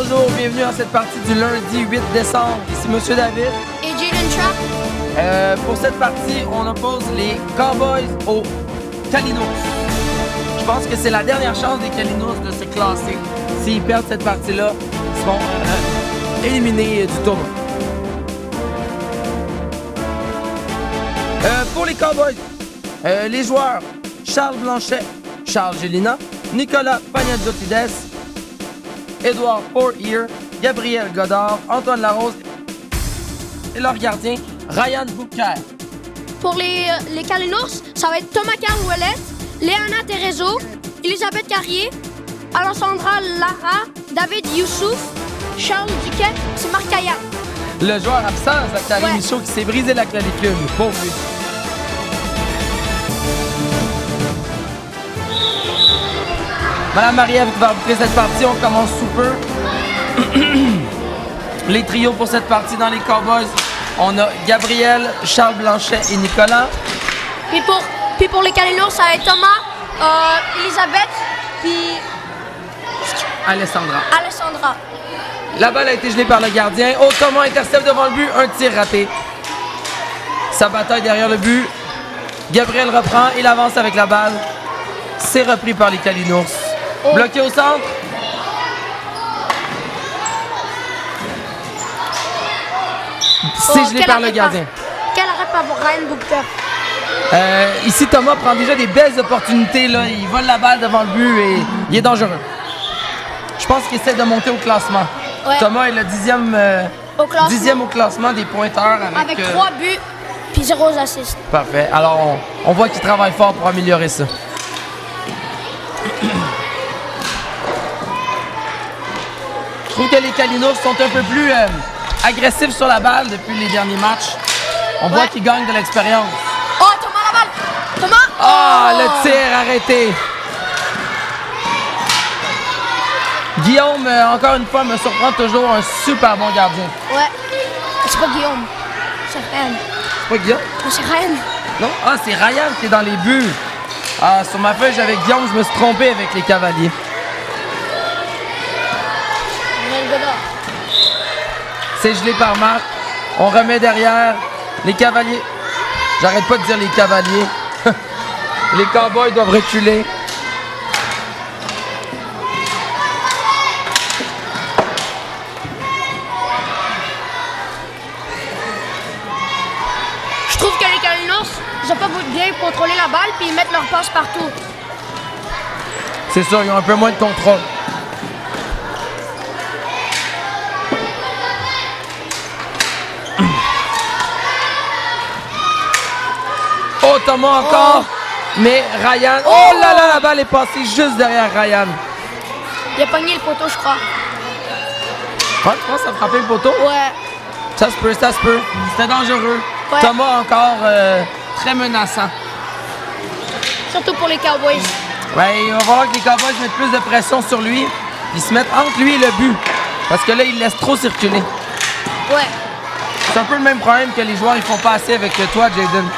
bonjour, bienvenue à cette partie du lundi 8 décembre. Ici Monsieur David. Et Jalen Trapp. Pour cette partie, on oppose les Cowboys aux Calinos. Je pense que c'est la dernière chance des Calinos de se classer. S'ils perdent cette partie-là, ils seront éliminés du tournoi. Pour les Cowboys, les joueurs Charles Blanchet, Charles Gélina, Nicolas Pagnazzotides, Édouard Four-Ear, Gabriel Godard, Antoine Larose et leur gardien Ryan Bouquet. Pour les Calinos, ça va être Thomas Carl-Ouellet, Léana Terezo, Elisabeth Carrier, Alessandra Lara, David Youssouf, Charles Duquet, c'est Marc Kayat. Le joueur absent, Zachary Michaud, qui s'est brisé la clavicule. Pauvre lui. Madame Marie-Ève qui va arbitrer cette partie, on commence sous peu. Les trios pour cette partie dans les Cowboys, on a Gabriel, Charles Blanchet et Nicolas. Puis pour les Calinos, ça va être Thomas, Elisabeth, puis Alessandra. La balle a été gelée par le gardien. Oh, Thomas intercepte devant le but, un tir raté. Sa bataille derrière le but. Gabriel reprend, il avance avec la balle. C'est repris par les Calinos. Oh. Bloqué au centre. C'est gelé par le gardien. Quel arrêt par Ryan Bouquet. Ici, Thomas prend déjà des belles opportunités. Là. Il vole la balle devant le but et il est dangereux. Je pense qu'il essaie de monter au classement. Ouais. Thomas est le dixième au classement des pointeurs. Avec 3 buts puis 0 assists. Parfait. Alors, on voit qu'il travaille fort pour améliorer ça. Je trouve que les Calinos sont un peu plus agressifs sur la balle depuis les derniers matchs. On voit qu'ils gagnent de l'expérience. Oh, Thomas la balle! Thomas! Ah, le tir arrêté! Guillaume, encore une fois, me surprend toujours, un super bon gardien. Ouais. C'est pas Guillaume. C'est Ryan. C'est pas Guillaume? Non, c'est Ryan. Non? Ah, c'est Ryan qui est dans les buts. Ah, sur ma feuille, j'avais Guillaume, je me suis trompé avec les Cavaliers. C'est gelé par Marc. On remet derrière. Les Cavaliers. J'arrête pas de dire les Cavaliers. Les Cowboys doivent reculer. Je trouve que les Calinos, ils ont pas bien contrôlé la balle puis ils mettent leur passe partout. C'est sûr, ils ont un peu moins de contrôle. Oh, Thomas encore. Mais Ryan. Oh là là, la balle est passée juste derrière Ryan. Il a pogné le poteau, je crois. Ouais, tu penses que ça a frappé le poteau? Ouais. Ça se peut, ça se peut. C'était dangereux. Ouais. Thomas encore très menaçant. Surtout pour les Cowboys. Ouais, il va falloir que les Cowboys mettent plus de pression sur lui. Ils se mettent entre lui et le but. Parce que là, il laisse trop circuler. Ouais. C'est un peu le même problème que les joueurs ils font pas assez avec toi, Jaden.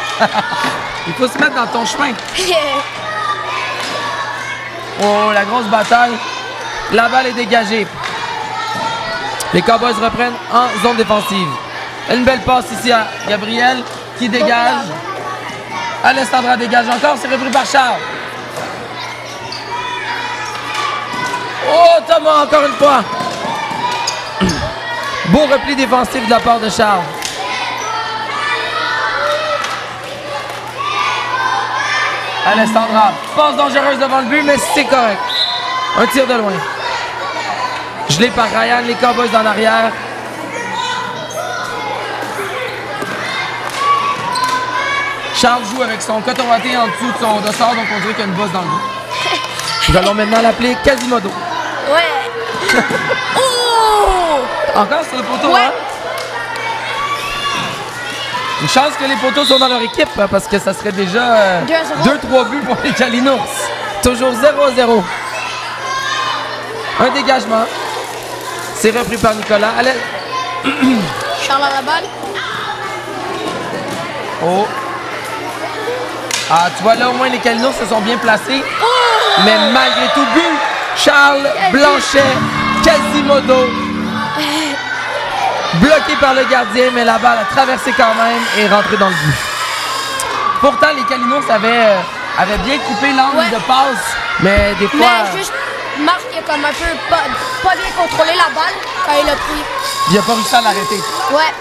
Il faut se mettre dans ton chemin. Oh, la grosse bataille. La balle est dégagée. Les Cowboys reprennent en zone défensive. Une belle passe ici à Gabriel qui dégage. Alessandra dégage encore, c'est repris par Charles. Oh, Thomas encore une fois. Beau repli défensif de la part de Charles. Alessandra, passe dangereuse devant le but, mais c'est correct. Un tir de loin. Gelé par Ryan, les Cowboys en arrière. Charles joue avec son coton watté en dessous de son dossard, donc on dirait qu'il y a une bosse dans le dos. Nous allons maintenant l'appeler Quasimodo. Ouais. Oh! Encore sur le poteau, Ouais. hein? Une chance que les poteaux sont dans leur équipe, hein, parce que ça serait déjà 2-3 buts pour les Calinos. Toujours 0-0. Un dégagement. C'est repris par Nicolas. Allez. Charles à la balle. Oh. Ah, tu vois, là, au moins, les Calinos se sont bien placés. Oh! Mais malgré tout, but, Charles Blanchet Quasimodo. Bloqué par le gardien, mais la balle a traversé quand même et est rentrée dans le but. Pourtant, les Kalinours avaient bien coupé l'angle de passe, mais des fois... Mais juste, Marc, il a comme un peu pas bien contrôlé la balle quand il a pris. Il a pas réussi à l'arrêter. Ouais.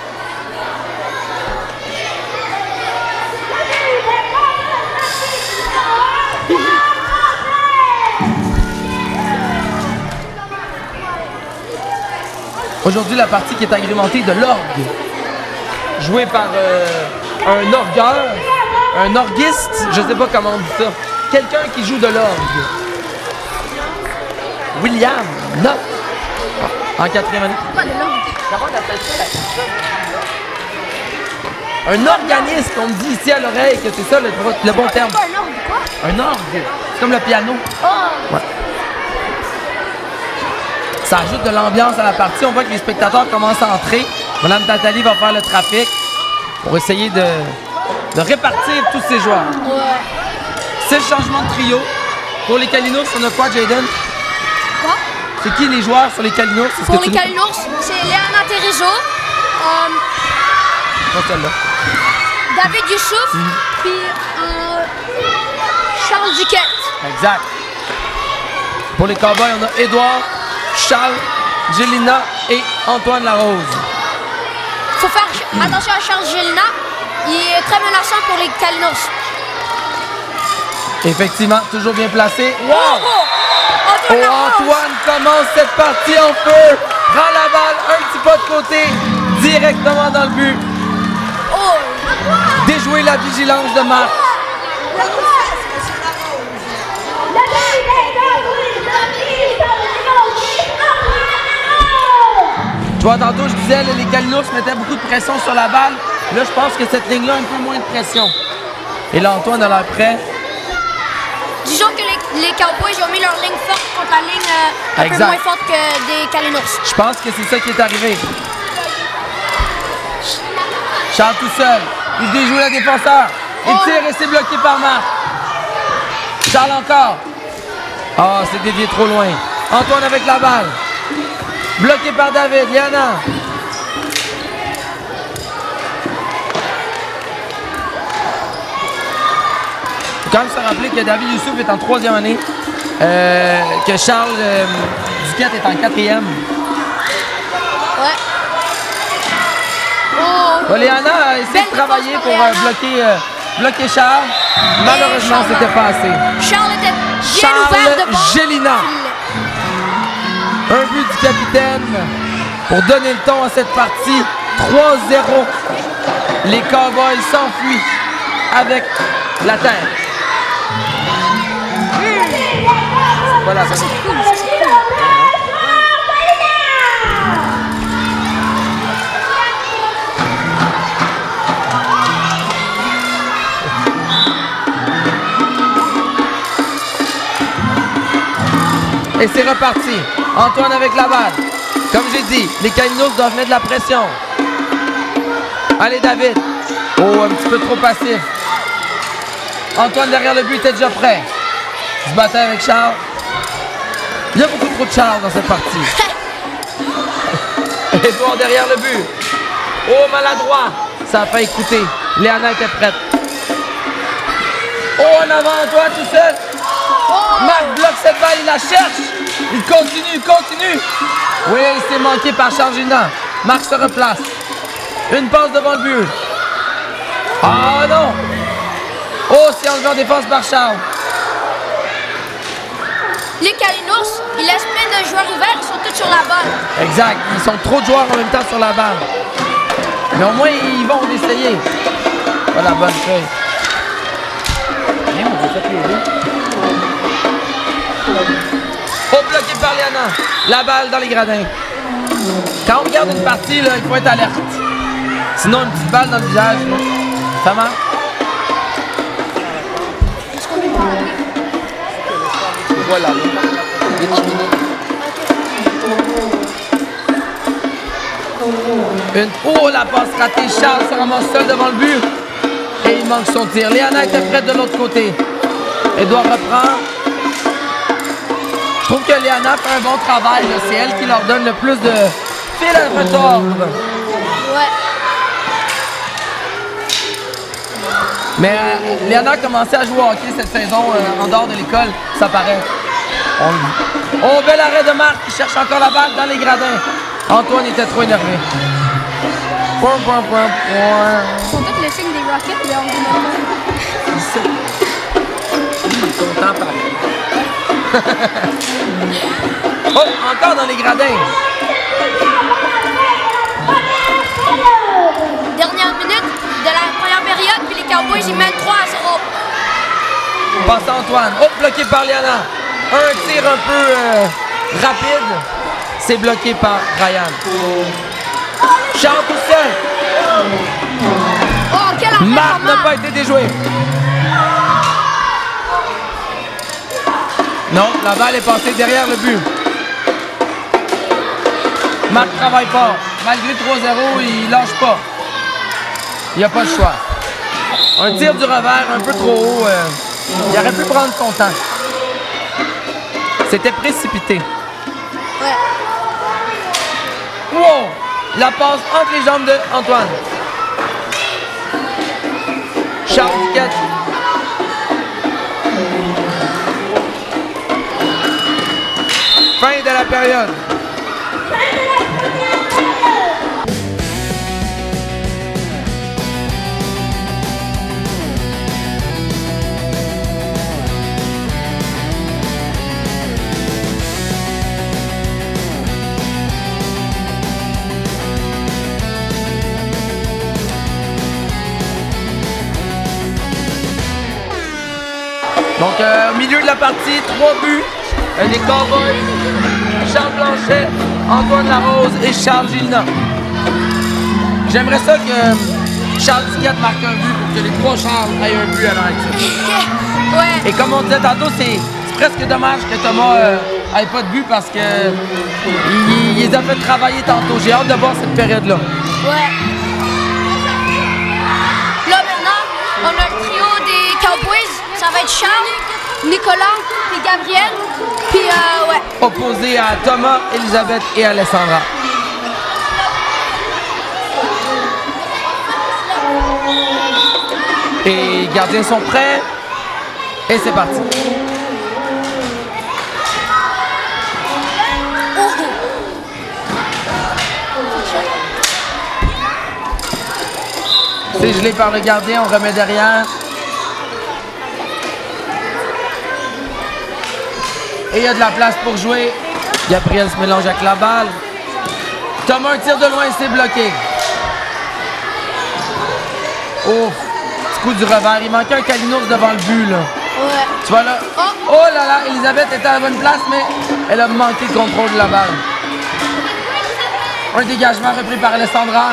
Aujourd'hui, la partie qui est agrémentée de l'orgue, joué par un orgueur, un orguiste, je sais pas comment on dit ça. Quelqu'un qui joue de l'orgue. William, non. En 4e année. Comment on appelle ça? Un organiste, on me dit ici à l'oreille que c'est ça le bon terme. Un orgue, quoi? Un orgue. C'est comme le piano. Oh! Ouais. Ça ajoute de l'ambiance à la partie. On voit que les spectateurs commencent à entrer. Madame Tatali va faire le trafic pour essayer de répartir tous ces joueurs. Ouais. C'est le changement de trio. Pour les Kalinours, on a quoi, Jayden? Quoi? C'est qui les joueurs sur les Kalinours? Pour les Kalinours, c'est Léana Terezo, Pas celle-là. David Youssouf, puis Charles Duquette. Exact. Pour les Cowboys, on a Édouard, Charles, Gélina et Antoine Larose. Faut faire attention à Charles Gélina. Il est très menaçant pour les Kalinours. Effectivement, toujours bien placé. Wow! Oh, Antoine Larose. Antoine commence cette partie en feu. Prend la balle, un petit pas de côté, directement dans le but. Oh. Déjouer la vigilance de Marc. Tu vois, tantôt, je disais, les Kalinours mettaient beaucoup de pression sur la balle. Là, je pense que cette ligne-là a un peu moins de pression. Et là, Antoine a l'air prêt. Disons que les Cowboys ont mis leur ligne forte contre la ligne un peu moins forte que des Kalinours. Je pense que c'est ça qui est arrivé. Charles tout seul. Il déjoue le défenseur. Il tire et c'est bloqué par Marc. Charles encore. Ah, c'est dévié trop loin. Antoine avec la balle. Bloqué par David. Liana. Il faut quand même se rappeler que David Youssouf est en 3e année. Que Charles Duquette est en 4e. Ouais. Oh. Léana a essayé de travailler pour bloquer Charles. Malheureusement, c'était pas assez. Charles était bien ouvert de bord. Gélina. Un but du capitaine pour donner le ton à cette partie. 3-0. Les Cowboys s'enfuient avec la terre. Voilà, ça c'est cool. Et c'est reparti. Antoine avec la balle. Comme j'ai dit, les Kalinours doivent mettre de la pression. Allez, David. Oh, un petit peu trop passif. Antoine derrière le but est déjà prêt. Il se battait avec Charles. Il y a beaucoup trop de Charles dans cette partie. Édouard derrière le but. Oh, maladroit. Ça a failli coûter. Léana était prête. Oh, en avant, Antoine tout seul. Marc bloque cette balle, il la cherche. Il continue. Oui, il s'est manqué par Charles Gélina. Marc se replace. Une passe devant le but. Ah non. Oh, c'est enlevé en défense par Charles. Les Kalinours, ils laissent plein de joueurs ouverts, ils sont tous sur la balle. Exact. Ils sont trop de joueurs en même temps sur la balle. Mais au moins, ils vont essayer. Voilà, bonne feuille. Oh, bloqué par Léana. La balle dans les gradins. Quand on regarde une partie, là, il faut être alerte. Sinon, une petite balle dans le visage, là, ça marche. Voilà. Oh, la passe ratée. Charles se ramasse seul devant le but. Et il manque son tir. Léana était prête de l'autre côté. Édouard reprend. trouve que Léana fait un bon travail. Là. C'est elle qui leur donne le plus de fil à retordre. Ouais. Mais Léana a commencé à jouer au hockey cette saison en dehors de l'école, ça paraît. Oh, bel arrêt de Marc qui cherche encore la balle dans les gradins. Antoine était trop énervé. Point. Ils sont tous le signe des Rockets, mais on dit non. Il est content pareil. Oh, encore dans les gradins. Dernière minute de la première période, puis les Cowboys ils mènent 3-0. Passe à Antoine. Oh, bloqué par Léana. Un tir un peu rapide. C'est bloqué par Ryan. Charles tout seul. Oh, quel arrêt Marc n'a Marc. pas été déjoué. Non, la balle est passée derrière le but. Marc travaille fort. Malgré 3-0, il lâche pas. Il n'y a pas le choix. Un tir du revers un peu trop haut. Il aurait pu prendre son temps. C'était précipité. Ouais. Wow! La passe entre les jambes de Antoine. Charles Duquette. Fin de la période. Donc, au milieu de la partie, 3 buts. Des Cowboys, Charles Blanchet, Antoine Larose et Charles Gélina. J'aimerais ça que Charles Duquette marque un but pour que les 3 Charles aient un but à l'heure actuelle. Ouais. Et comme on disait tantôt, c'est presque dommage que Thomas n'ait pas de but parce que il les a fait travailler tantôt. J'ai hâte de voir cette période-là. Ouais. Là maintenant, on a le trio des Cowboys. Ça va être Charles, Nicolas, puis Gabriel. Puis ouais. Opposé à Thomas, Elisabeth et Alessandra. Et les gardiens sont prêts. Et c'est parti. C'est gelé par le gardien, on remet derrière. Et il y a de la place pour jouer. Gabriel se mélange avec la balle. Thomas, un tir de loin, c'est bloqué. Ouf, petit coup du revers. Il manquait un Kalinours devant le but, là. Ouais. Tu vois là? Oh là là, Elisabeth était à la bonne place, mais elle a manqué le contrôle de la balle. Un dégagement repris par Alessandra.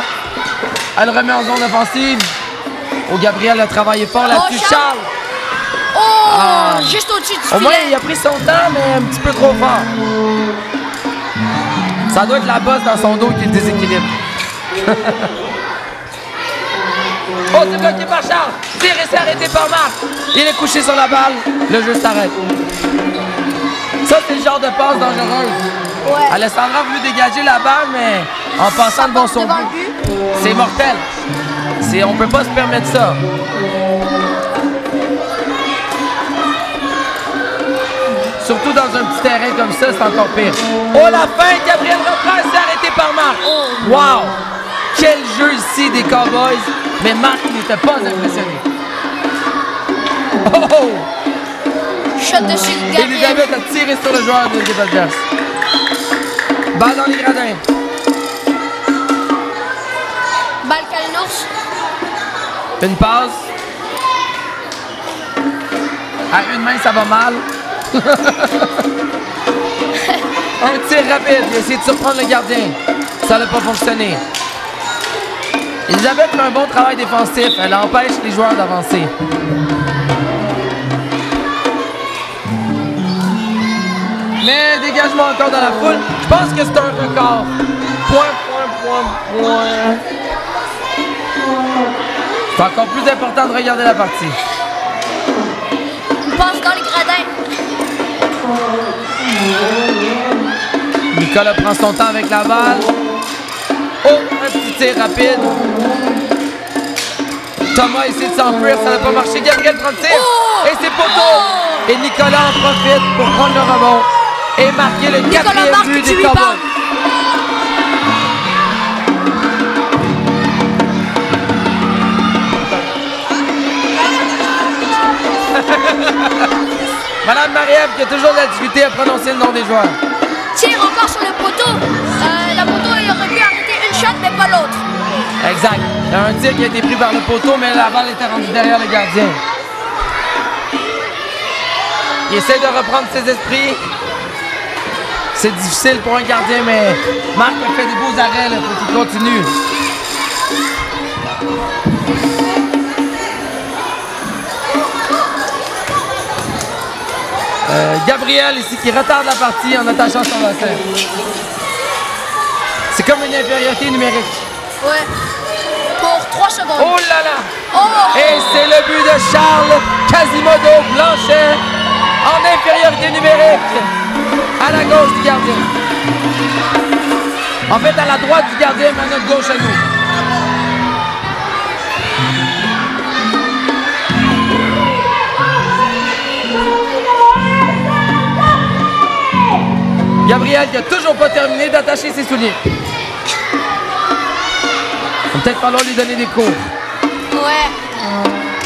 Elle remet en zone offensive. Oh, Gabriel a travaillé fort là-dessus. Oh, Charles! Charles! Oh! Juste au-dessus du Au moins, filet. il a pris son temps, mais un petit peu trop fort. Ça doit être la bosse dans son dos qui le déséquilibre. Oh, c'est bloqué par Charles. Tir et c'est arrêté par Marc. Il est couché sur la balle. Le jeu s'arrête. Ça, c'est le genre de passe dangereuse. Ouais. Alessandra a voulu dégager la balle, mais en passant devant son devant but, le but. c'est mortel. On peut pas se permettre ça. Surtout dans un petit terrain comme ça, c'est encore pire. Oh, la fin, Gabriel reprend, c'est arrêté par Marc. Wow! Quel jeu ici des Cowboys, mais Marc n'était pas impressionné. Oh! Shot dessus, Gabriel. Elisabeth a tiré sur le joueur de l'équipe adverse. Balle dans les gradins. Balle Kalinours. Une passe. À une main, ça va mal. Un tir rapide. Il a essayé de surprendre le gardien. Ça n'a pas fonctionné. Elisabeth fait un bon travail défensif. Elle empêche les joueurs d'avancer. Mais dégagement encore dans la foule. Je pense que c'est un record. Point. C'est encore plus important de regarder la partie. Une passe dans les gradins. Nicolas prend son temps avec la balle. Oh, un petit tir rapide. Thomas essaie de s'enfuir, ça n'a pas marché. Gabriel prend le tir. Et c'est poteau. Et Nicolas en profite pour prendre le rebond et marquer le quatrième but des Cowboys. Madame Marie-Ève qui a toujours de la difficulté à prononcer le nom des joueurs. Tire encore sur le poteau. Le poteau, il aurait pu arrêter une shot, mais pas l'autre. Exact. Il y a un tir qui a été pris par le poteau, mais la balle était rendue derrière le gardien. Il essaie de reprendre ses esprits. C'est difficile pour un gardien, mais Marc a fait des beaux arrêts. Il faut qu'il continue. Gabriel ici qui retarde la partie en attachant son bassin. C'est comme une infériorité numérique. Ouais. Pour 3 secondes. Oh là là! Oh! Et c'est le but de Charles Quasimodo Blanchet en infériorité numérique à la gauche du gardien. En fait, à la droite du gardien, mais à notre gauche à nous. Gabriel qui a toujours pas terminé d'attacher ses souliers. Il va peut-être falloir lui donner des cours. Ouais.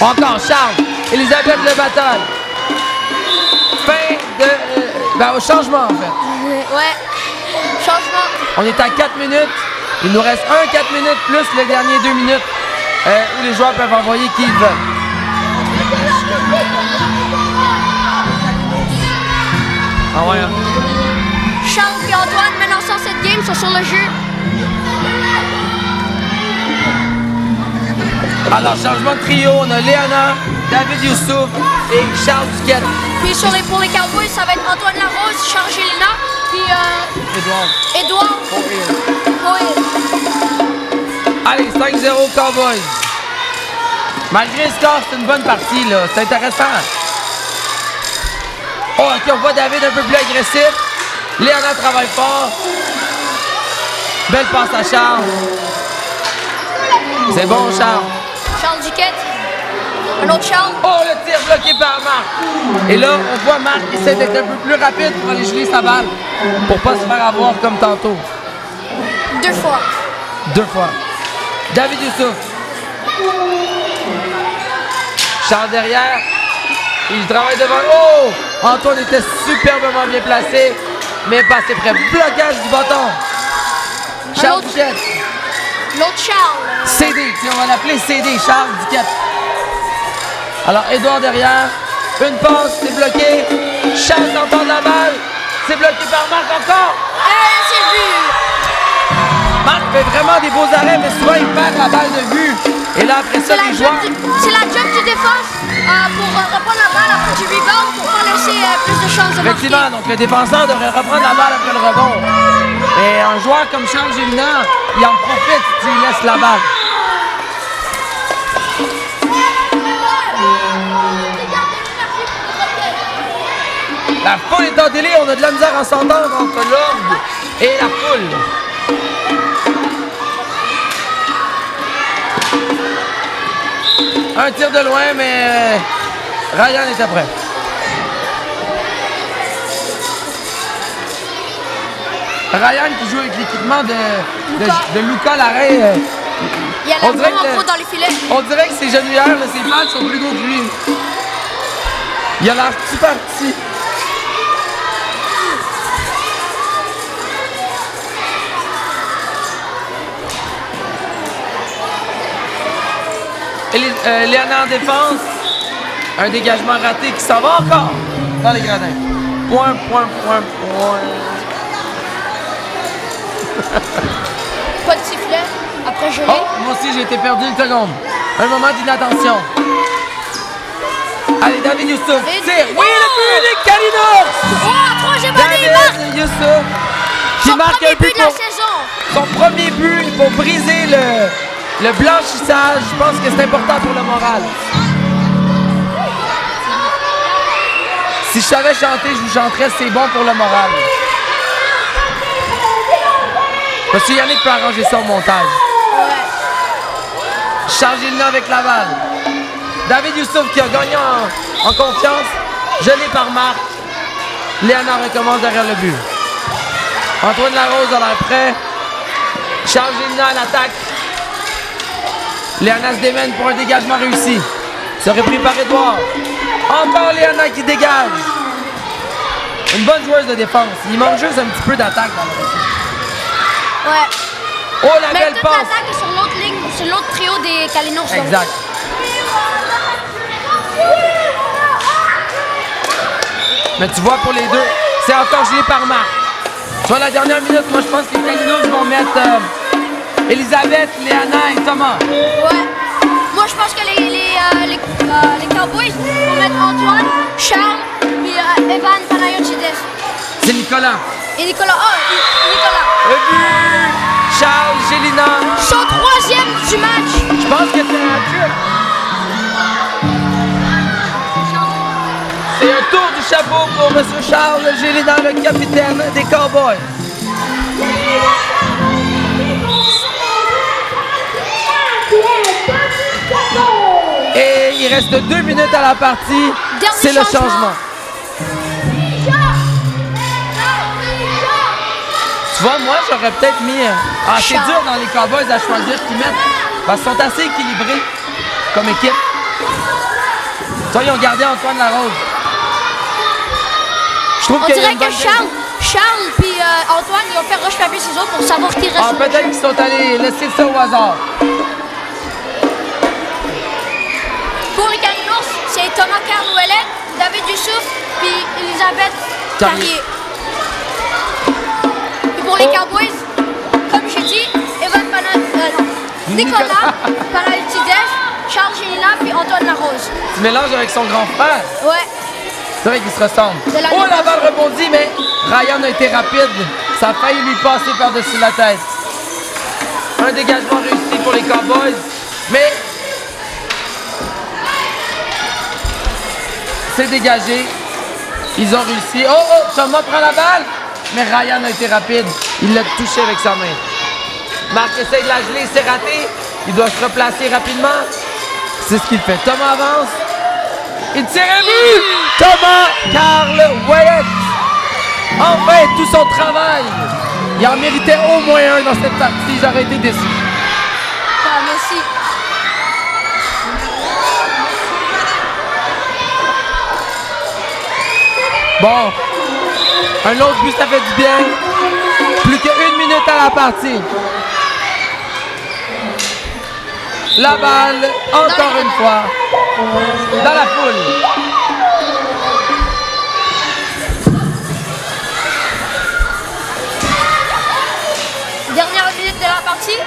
Encore Charles, Elisabeth Le Bataille. Fin de... au changement en fait. Ouais. Changement. On est à 4 minutes. Il nous reste 4 minutes plus les derniers 2 minutes où les joueurs peuvent envoyer qui ils veulent. Ah ouais. Charles et Antoine, maintenant sans cette game, sont sur le jeu. Alors, changement de trio, on a Léana, David Youssouf et Charles Duquette. Puis pour les Cowboys, ça va être Antoine Larose, Charles Gélina, puis Édouard Poirier. Allez, 5-0 Cowboys. Malgré le score, c'est une bonne partie, là. C'est intéressant. Oh, OK, on voit David un peu plus agressif. Léana travaille fort. Belle passe à Charles. C'est bon, Charles. Charles Duquette. Un autre Charles. Oh, le tir bloqué par Marc. Et là, on voit Marc qui essaie d'être un peu plus rapide pour aller geler sa balle. Pour pas se faire avoir comme tantôt. 2 fois. 2 fois. David Youssouf. Charles derrière. Il travaille devant. Oh! Antoine était superbement bien placé, mais pas assez près. Blocage du bâton. Charles Duquette. L'autre Charles. CD, on va l'appeler CD, Charles Duquette. Alors, Édouard derrière. Une passe, c'est bloqué. Charles tente la balle. C'est bloqué par Marc encore. C'est le but. Marc fait vraiment des beaux arrêts, mais souvent il perd la balle de vue. Et là, après ça, les joueurs... C'est la job du défense pour reprendre la balle après du rebound pour pas laisser plus de chances de marquer. Effectivement, donc le défenseur devrait reprendre la balle après le rebond. Et un joueur comme Charles Gélina, il en profite s'il laisse la balle. La foule est en délai, on a de la misère à s'entendre entre l'orgue et la foule. Un tir de loin, mais Ryan est après. Ryan qui joue avec l'équipement de Luca Larrey. Il a l'air vraiment gros dans les filets. On dirait que ses genouillères, là, ses pattes sont plus gros que lui. Il a l'air super petit. Léana en défense. Un dégagement raté qui s'en va encore dans les gradins. Point. Pas de sifflet. Après gelé. Oh, moi aussi j'ai été perdu une seconde. Un moment d'inattention. Allez, David Youssouf. Tire. Oui, le but des Kalinours. Oh, troisième année, Marc. David Youssouf. Qui Son marque premier un but but de la saison. Son premier but pour briser le blanchissage. Je pense que c'est important pour le moral. Si Si je savais chanter, je vous chanterais, c'est bon pour le moral. Parce que Yannick peut arranger ça au montage. Charles Gélina avec la balle. David Youssouf qui a gagné en confiance. Gelé par Marc. Léana recommence derrière le but. Antoine Larose a l'air prêt. Charles Gélina à l'attaque. Léana se démène pour un dégagement réussi. C'est repris par Édouard. Encore Léana qui dégage. Une bonne joueuse de défense. Il manque juste un petit peu d'attaque dans le récit. Ouais. Oh, la Mais belle toute passe. l'attaque est sur l'autre ligne, sur l'autre trio des Kalinours. donc. Exact. Mais tu vois, pour les deux, c'est encore gelé par Marc. Sur la dernière minute, moi, je pense que les Kalinours vont mettre Elisabeth, Léana et Thomas. Ouais. Moi, je pense que les Cowboys vont mettre Antoine, Charles et Evan Panayotides. C'est Nicolas. Et Nicolas. Oh, Nicolas. Le but! Charles Gélina. Son 3e du match. Je pense que c'est un but. C'est un tour du chapeau pour M. Charles Gélina, le capitaine des Cowboys. Et il reste 2 minutes à la partie. C'est le changement. Tu vois, moi, j'aurais peut-être mis... c'est dur dans les Cowboys à choisir qui mettre. Parce qu'ils sont assez équilibrés comme équipe. Tu vois, ils ont gardé Antoine Larose. Je trouve On dirait que Charles puis Antoine, ils ont fait roche papier ciseaux pour savoir qui reste. Peut-être qu'ils sont allés laisser ça au hasard. Pour les Kalinours, c'est Thomas Carlouellet, David Youssouf puis Elisabeth Carrier. Et pour les Cowboys, comme j'ai dit, Nicolas Panayotides, Charles Gélina puis Antoine Larose. Tu mélanges avec son grand frère. Ouais. C'est vrai qu'ils se ressemblent. Oh, la balle rebondit, mais Ryan a été rapide. Ça a failli lui passer par-dessus la tête. Un dégagement réussi pour les Cowboys, mais c'est dégagé. Ils ont réussi. Oh, Thomas prend la balle, mais Ryan a été rapide. Il l'a touché avec sa main. Marc essaie de la geler, c'est raté. Il doit se replacer rapidement. C'est ce qu'il fait. Thomas avance. Il tire un but! Thomas Carlouellet! Enfin, tout son travail! Il en méritait au moins un dans cette partie. J'aurais été déçu. Ah, merci. Bon. Un autre but, ça fait du bien. Plus qu'1 minute à la partie. La balle, encore une fois, dans la foule. Dernière minute de la partie.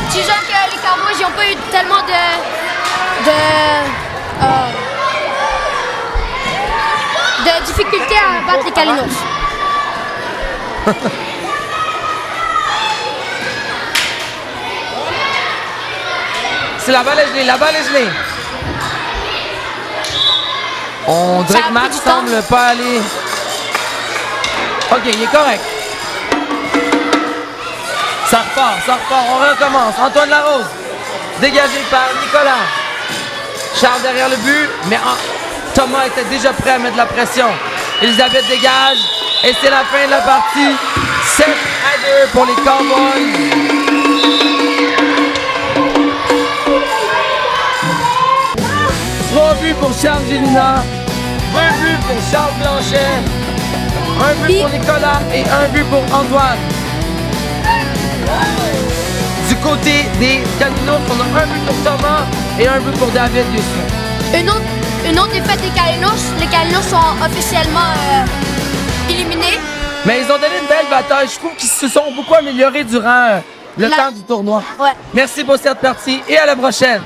Disons que les Cowboys n'ont pas eu tellement de difficultés à battre les Kalinours. C'est la balle est gelée, la balle est gelée. On dirait que Marc semble pas aller. OK, il est correct. Ça repart, on recommence. Antoine Larose, dégagé par Nicolas. Charles derrière le but, mais Thomas était déjà prêt à mettre de la pression. Elisabeth dégage, et c'est la fin de la partie. 7-2 pour les Cowboys. 3 buts pour Charles Gélina, 2 buts pour Charles Blanchet, 1 but pour Nicolas et 1 but pour Antoine. Du côté des Kalinours, on a 1 but pour Thomas et 1 but pour David Youssouf. Une autre défaite des Kalinours. Les Kalinours sont officiellement éliminés. Mais ils ont donné une belle bataille. Je trouve qu'ils se sont beaucoup améliorés durant le temps du tournoi. Ouais. Merci pour cette partie et à la prochaine.